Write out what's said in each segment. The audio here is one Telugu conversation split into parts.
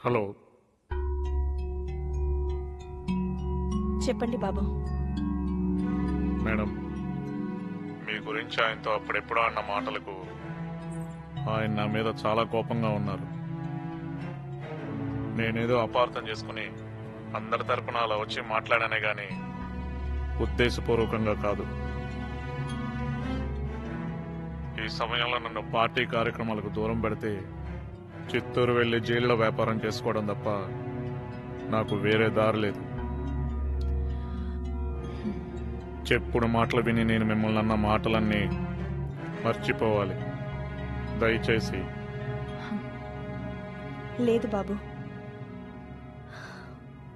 హలో, చెప్పండి బాబు. మేడం, మీ గురించి ఆయనతో అప్పుడెప్పుడో అన్న మాటలకు ఆయన నా మీద చాలా కోపంగా ఉన్నారు. నేనేదో అపార్థం చేసుకుని అందరి తరపున అలా వచ్చి మాట్లాడానే గాని ఉద్దేశపూర్వకంగా కాదు. ఈ సమయంలో నన్ను పార్టీ కార్యక్రమాలకు దూరం పెడితే చిత్తూరు వెళ్లి జైల్లో వ్యాపారం చేసుకోవడం తప్ప నాకు వేరే దారి లేదు. చెప్పుడు మాటలు విని నేను మిమ్మల్ని అన్న మాటలన్నీ మర్చిపోవాలి. దయచేసి. లేదు బాబు,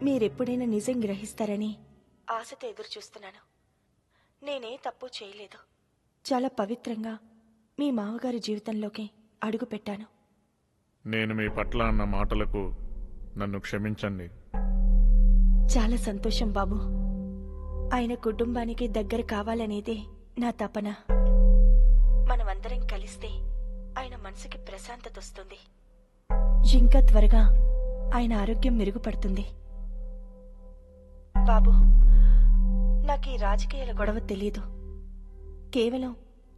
మీరెప్పుడైనా నిజం గ్రహిస్తారని ఆశతో ఎదురు చూస్తున్నాను. నేనే తప్పు చేయలేదు. చాలా పవిత్రంగా మీ మామగారి జీవితంలోకి అడుగు పెట్టాను. నేను మీ పట్ల అన్న మాటలకు నన్ను క్షమించండి. చాలా సంతోషం బాబు. ఆయన కుటుంబానికి దగ్గర కావాలనేదే నా తపన. మనమందరం కలిస్తే ఆయన మనసుకి ప్రశాంతత వస్తుంది. ఇంకా త్వరగా ఆయన ఆరోగ్యం మెరుగుపడుతుంది. బాబు, నాకు ఈ రాజకీయాల గొడవ తెలీదు. కేవలం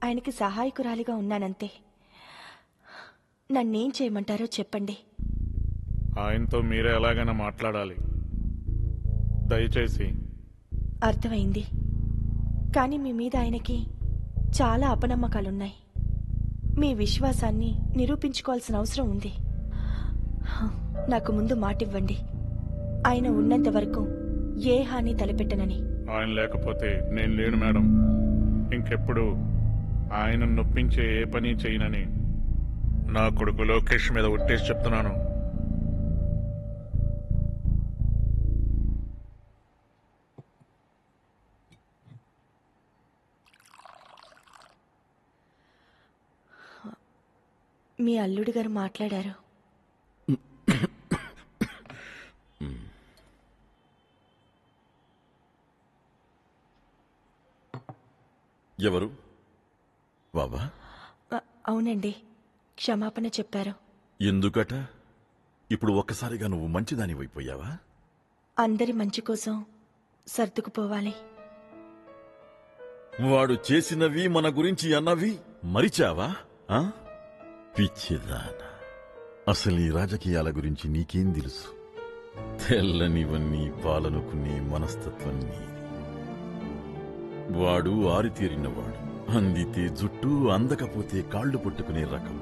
ఆయనకి సహాయకురాలిగా ఉన్నానంతే. నన్నేం చేయమంటారో చెప్పండి. ఆయనతో మీరే ఎలాగైనా మాట్లాడాలి. దయచేసి. అర్థమైంది. కానీ మీ మీద ఆయనకి చాలా అపనమ్మకాలున్నాయి. మీ విశ్వాసాన్ని నిరూపించుకోవాల్సిన అవసరం ఉంది. నాకు ముందు మాటివ్వండి, ఆయన ఉన్నంత వరకు ఏ హాని తలపెట్టనని. ఆయన లేకపోతే నేను లేను మేడం. ఇంకెప్పుడు ఆయన నొప్పించే ఏ పని చేయనని నా కొడుకు లోకేష్ మీద ఒట్టేసి చెప్తున్నాను. మీ అల్లుడు గారు మాట్లాడారు. ఎవరు? బాబా? అవునండి, క్షమాపణ చెప్పారు. ఎందుకట? ఇప్పుడు ఒక్కసారిగా నువ్వు మంచిదానివైపోయావా? అందరి మంచి కోసం సర్దుకుపోవాలి. వాడు చేసినవి మన గురించి అన్నవి మరిచావా? పిచ్చిదానా, అసలు ఈ రాజకీయాల గురించి నీకేం తెలుసు? తెల్లనివన్నీ పాలనుకునే మనస్తత్వం నీది. వాడు ఆరితేరినవాడు. అందితే జుట్టు, అందకపోతే కాళ్లు పట్టుకునే రకం.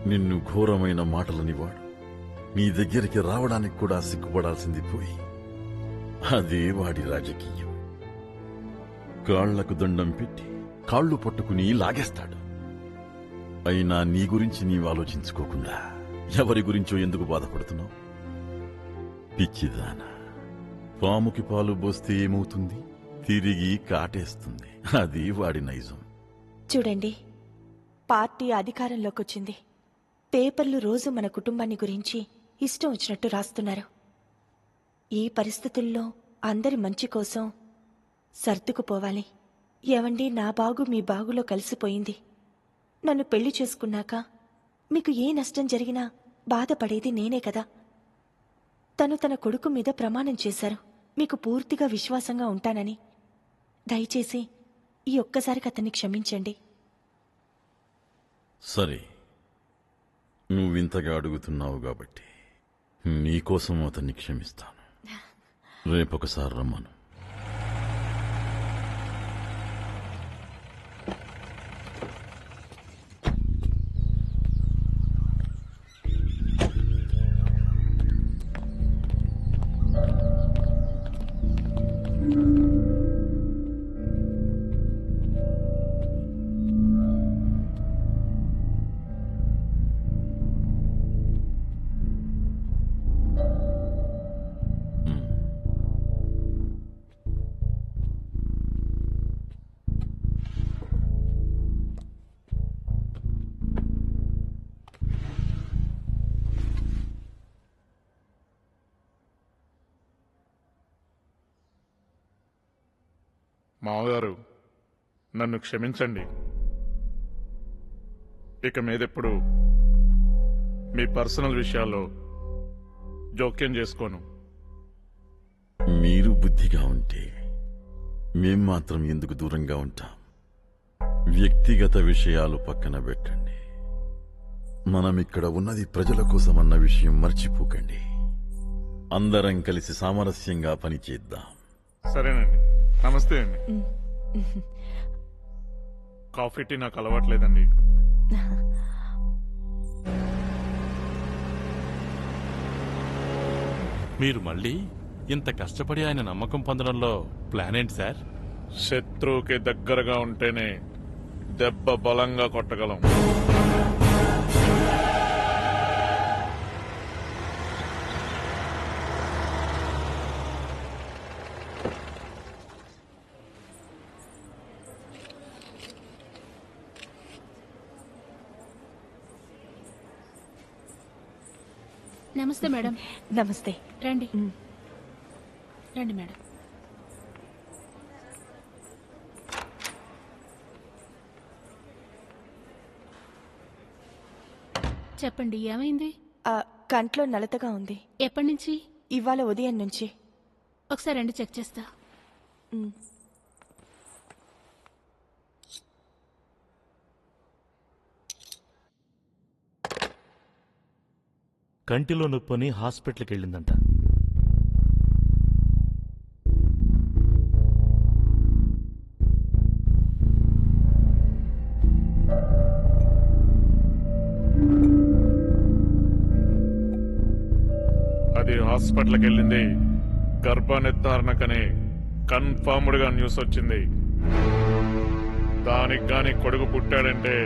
నిన్ను ఘోరమైన మాటలనివాడు నీ దగ్గరికి రావడానికి కూడా సిగ్గుపడాల్సింది పోయి. అదే వాడి రాజకీయం. కాళ్లకు దండం పెట్టి కాళ్లు పట్టుకుని లాగేస్తాడు. అయినా నీ గురించి నీవు ఆలోచించుకోకుండా ఎవరి గురించో ఎందుకు బాధపడుతున్నావు? పిచ్చిదానా, పాముకి పాలు పోస్తే ఏమవుతుంది? తిరిగి కాటేస్తుంది. అది వాడి నైజం. చూడండి, పార్టీ అధికారంలోకి వచ్చింది. పేపర్లు రోజు మన కుటుంబాన్ని గురించి ఇష్టం వచ్చినట్టు రాస్తున్నారు. ఈ పరిస్థితుల్లో అందరి మంచి కోసం సర్దుకుపోవాలి. ఏవండి, నా బాగు మీ బాగులో కలిసిపోయింది. నన్ను పెళ్లి చేసుకున్నాక మీకు ఏ నష్టం జరిగినా బాధపడేది నేనే కదా. తను తన కొడుకు మీద ప్రమాణం చేశారు, మీకు పూర్తిగా విశ్వాసంగా ఉంటానని. దయచేసి ఈ ఒక్కసారికి అతన్ని క్షమించండి. సరే, నువ్వింతగా అడుగుతున్నావు కాబట్టి నీకోసం అతన్ని క్షమిస్తాను. రేపొకసారి రమ్మను. మామగారు, నన్ను క్షమించండి. ఇక మీదెప్పుడు మీ పర్సనల్ విషయాల్లో జోక్యం చేసుకోను. మీరు బుద్ధిగా ఉంటే మేం మాత్రం ఎందుకు దూరంగా ఉంటాం? వ్యక్తిగత విషయాలు పక్కన పెట్టండి. మనం ఇక్కడ ఉన్నది ప్రజల కోసమన్న విషయం మర్చిపోకండి. అందరం కలిసి సామరస్యంగా పనిచేద్దాం. సరేనండి. నమస్తే అండి. కాఫీ టీ నాకు అలవాట్లేదండి. మీరు మళ్ళీ ఇంత కష్టపడి ఆయన నమ్మకం పొందడంలో ప్లాన్ ఏంటి సార్? శత్రువుకి దగ్గరగా ఉంటేనే దెబ్బ బలంగా కొట్టగలం. నమస్తే మేడం. నమస్తే. రండి రండి మేడం. చెప్పండి, ఏమైంది? కంట్లో నలతగా ఉంది. ఎప్పటి నుంచి? ఇవాళ ఉదయం నుంచి. ఒకసారి రండి, చెక్ చేస్తా. కంటిలో నొప్పని హాస్పిటల్కి వెళ్ళిందంట. అది హాస్పిటల్కి వెళ్ళింది గర్భ నిర్ధారణకని కన్ఫర్మ్డ్ గా న్యూస్ వచ్చింది. దానికి గాని కొడుకు పుట్టాడంటే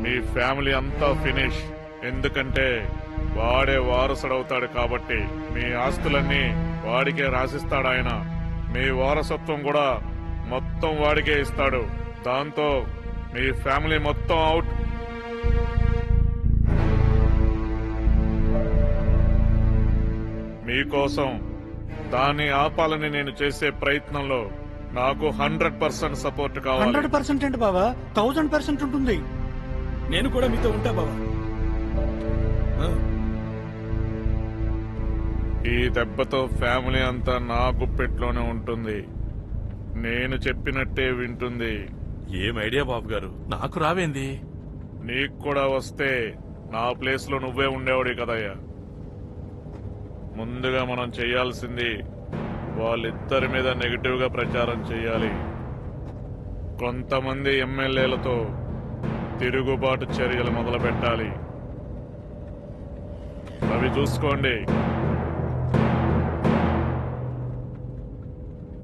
మీ ఫ్యామిలీ అంతా ఫినిష్. ఎందుకంటే వాడే వారసుడవుతాడు కాబట్టి. మీ ఆస్తులన్నీ వాడికే రాసిస్తాడు ఆయన. మీ వారసత్వం కూడా మొత్తం వాడికే ఇస్తాడు. దాంతో మీ ఫ్యామిలీ మొత్తం అవుట్. మీకోసం దాన్ని ఆపాలని నేను చేసే ప్రయత్నంలో నాకు 100% సపోర్ట్ కావాలి. 100% ఏంటి బావా? 1000% ఉంటుంది. నేను కూడా మీతో ఉంటా బావా. ఈ దెబ్బతో ఫ్యామిలీ అంతా నా గుప్పెట్లోనే ఉంటుంది. నేను చెప్పినట్టే వింటుంది. ఏం ఐడియా బాబు గారు, నాకు రావేంది? నీకు కూడా వస్తే నా ప్లేస్ లో నువ్వే ఉండేవాడి కదయ్యా. ముందుగా మనం చేయాల్సింది వాళ్ళిద్దరి మీద నెగిటివ్ గా ప్రచారం చేయాలి. కొంతమంది ఎమ్మెల్యేలతో తిరుగుబాటు చర్యలు మొదలు పెట్టాలి. అవి చూసుకోండి.